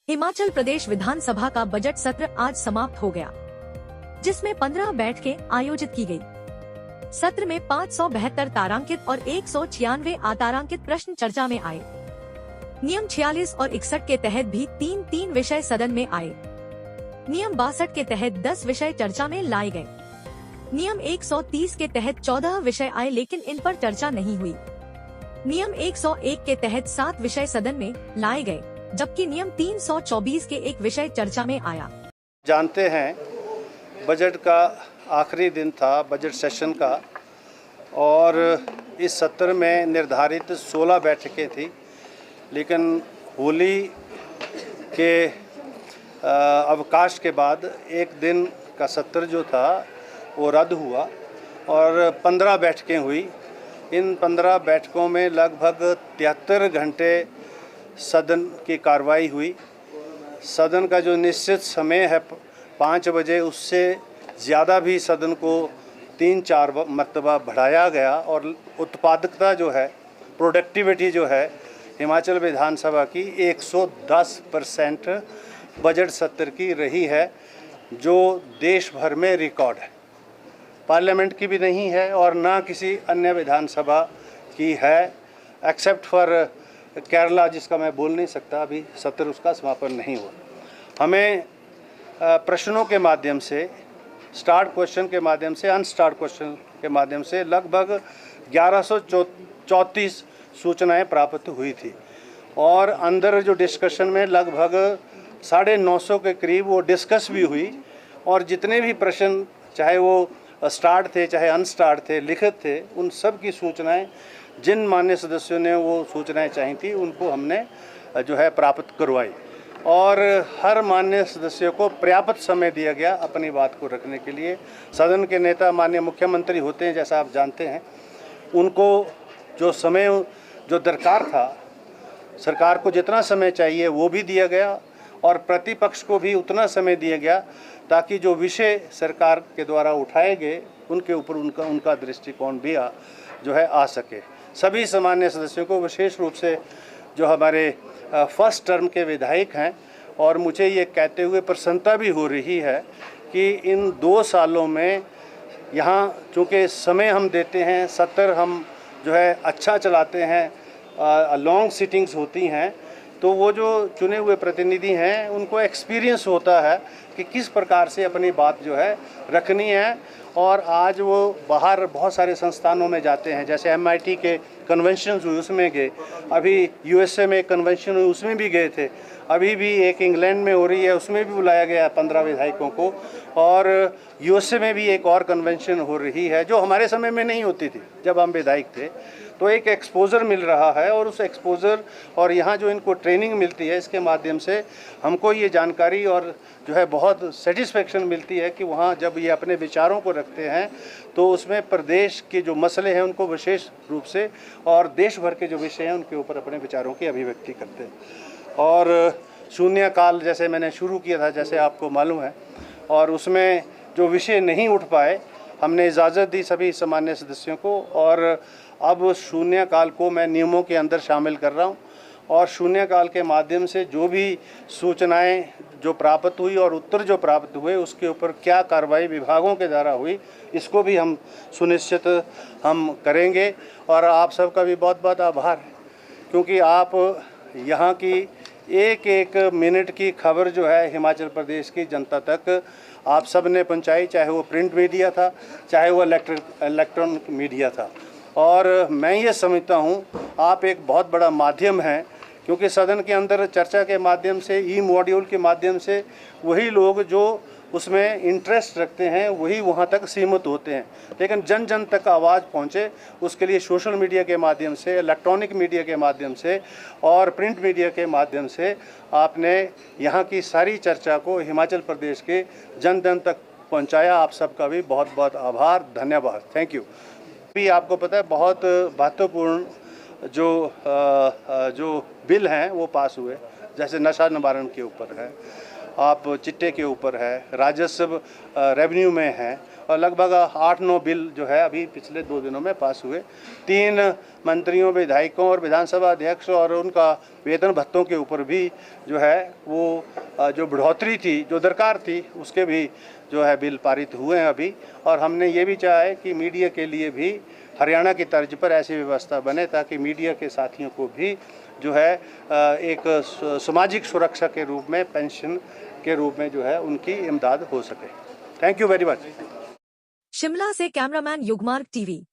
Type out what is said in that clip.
हिमाचल प्रदेश विधानसभा का बजट सत्र आज समाप्त हो गया, जिसमें 15 बैठकें आयोजित की गई। सत्र में 572 तारांकित और 196 अतारांकित प्रश्न चर्चा में आए। नियम 46 और 61 के तहत भी 3-3 विषय सदन में आए। नियम 62 के तहत 10 विषय चर्चा में लाए गए। नियम 130 के तहत 14 विषय आए, लेकिन इन पर चर्चा नहीं हुई। नियम 101 के तहत 7 विषय सदन में लाए गए, जबकि नियम 324 के एक विषय चर्चा में आया। जानते हैं बजट का आखिरी दिन था बजट सेशन का, और इस सत्र में निर्धारित 16 बैठकें थी, लेकिन होली के अवकाश के बाद एक दिन का सत्र जो था वो रद्द हुआ और 15 बैठकें हुई। इन 15 बैठकों में लगभग 73 घंटे सदन की कार्रवाई हुई। सदन का जो निश्चित समय है 5 बजे, उससे ज़्यादा भी सदन को 3-4 मरतबा बढ़ाया गया, और उत्पादकता जो है, प्रोडक्टिविटी जो है हिमाचल विधानसभा की 110% बजट सत्र की रही है, जो देश भर में रिकॉर्ड है। पार्लियामेंट की भी नहीं है और ना किसी अन्य विधानसभा की है, एक्सेप्ट फॉर केरला, जिसका मैं बोल नहीं सकता, अभी सत्र उसका समापन नहीं हुआ। हमें प्रश्नों के माध्यम से, स्टार्ट क्वेश्चन के माध्यम से, अनस्टार्ट क्वेश्चन के माध्यम से लगभग 1134 सूचनाएं प्राप्त हुई थी, और अंदर जो डिस्कशन में लगभग 950 के करीब वो डिस्कस भी हुई, और जितने भी प्रश्न, चाहे वो स्टार्ट थे चाहे अनस्टार्ट थे, लिखित थे, उन सब की सूचनाएं, जिन मान्य सदस्यों ने वो सूचनाएं चाही थी, उनको हमने जो है प्राप्त करवाई, और हर मान्य सदस्य को पर्याप्त समय दिया गया अपनी बात को रखने के लिए। सदन के नेता माननीय मुख्यमंत्री होते हैं, जैसा आप जानते हैं, उनको जो समय जो दरकार था, सरकार को जितना समय चाहिए वो भी दिया गया, और प्रतिपक्ष को भी उतना समय दिया गया, ताकि जो विषय सरकार के द्वारा उठाए गए उनके ऊपर उनका दृष्टिकोण भी आ सके। सभी सामान्य सदस्यों को, विशेष रूप से जो हमारे फर्स्ट टर्म के विधायक हैं, और मुझे ये कहते हुए प्रसन्नता भी हो रही है कि इन 2 सालों में यहाँ चूँकि समय हम देते हैं, सत्र हम जो है अच्छा चलाते हैं, लॉन्ग सिटिंग्स होती हैं, तो वो जो चुने हुए प्रतिनिधि हैं उनको एक्सपीरियंस होता है कि किस प्रकार से अपनी बात जो है रखनी है। और आज वो बाहर बहुत सारे संस्थानों में जाते हैं, जैसे MIT के कन्वेंशन हुए उसमें गए, अभी USA में एक कन्वेंशन हुई उसमें भी गए थे, अभी भी एक इंग्लैंड में हो रही है उसमें भी बुलाया गया 15 विधायकों को, और USA में भी एक और कन्वेंशन हो रही है जो हमारे समय में नहीं होती थी जब हम विधायक थे। तो एक एक्सपोज़र मिल रहा है, और उस एक्सपोज़र और यहाँ जो इनको ट्रेनिंग मिलती है, इसके माध्यम से हमको ये जानकारी और जो है बहुत सेटिस्फेक्शन मिलती है कि वहाँ जब ये अपने विचारों को रखते हैं तो उसमें प्रदेश के जो मसले हैं उनको विशेष रूप से, और देश भर के जो विषय हैं उनके ऊपर अपने विचारों की अभिव्यक्ति करते हैं। और शून्यकाल जैसे मैंने शुरू किया था, जैसे आपको मालूम है, और उसमें जो विषय नहीं उठ पाए, हमने इजाज़त दी सभी सामान्य सदस्यों को, और अब शून्यकाल को मैं नियमों के अंदर शामिल कर रहा हूँ, और शून्यकाल के माध्यम से जो भी सूचनाएं जो प्राप्त हुई और उत्तर जो प्राप्त हुए, उसके ऊपर क्या कार्रवाई विभागों के द्वारा हुई, इसको भी हम सुनिश्चित हम करेंगे। और आप सबका भी बहुत बहुत आभार है, क्योंकि आप यहाँ की एक एक मिनट की खबर जो है हिमाचल प्रदेश की जनता तक आप सब ने पहुँचाई, चाहे वो प्रिंट मीडिया था, चाहे वो इलेक्ट्रॉनिक मीडिया था। और मैं ये समझता हूँ आप एक बहुत बड़ा माध्यम है, क्योंकि सदन के अंदर चर्चा के माध्यम से, ई-मॉड्यूल के माध्यम से वही लोग जो उसमें इंटरेस्ट रखते हैं वही वहाँ तक सीमित होते हैं, लेकिन जन जन तक आवाज़ पहुँचे उसके लिए सोशल मीडिया के माध्यम से, इलेक्ट्रॉनिक मीडिया के माध्यम से और प्रिंट मीडिया के माध्यम से आपने यहाँ की सारी चर्चा को हिमाचल प्रदेश के जन जन तक पहुँचाया। आप सबका भी बहुत बहुत आभार, धन्यवाद, थैंक यू। भी आपको पता है बहुत महत्वपूर्ण जो बिल हैं वो पास हुए, जैसे नशा निवारण के ऊपर है, आप चिट्टे के ऊपर है, राजस्व रेवेन्यू में है, और लगभग 8-9 बिल जो है अभी पिछले 2 दिनों में पास हुए। 3 मंत्रियों, विधायकों और विधानसभा अध्यक्ष और उनका वेतन भत्तों के ऊपर भी जो है वो जो बढ़ोतरी थी, जो दरकार थी, उसके भी जो है बिल पारित हुए हैं अभी। और हमने ये भी चाहा है कि मीडिया के लिए भी हरियाणा की तर्ज पर ऐसी व्यवस्था बने ताकि मीडिया के साथियों को भी जो है एक सामाजिक सुरक्षा के रूप में, पेंशन के रूप में जो है उनकी इमदाद हो सके। Thank you very much. Shimla से कैमरामैन युगमार्ग टीवी।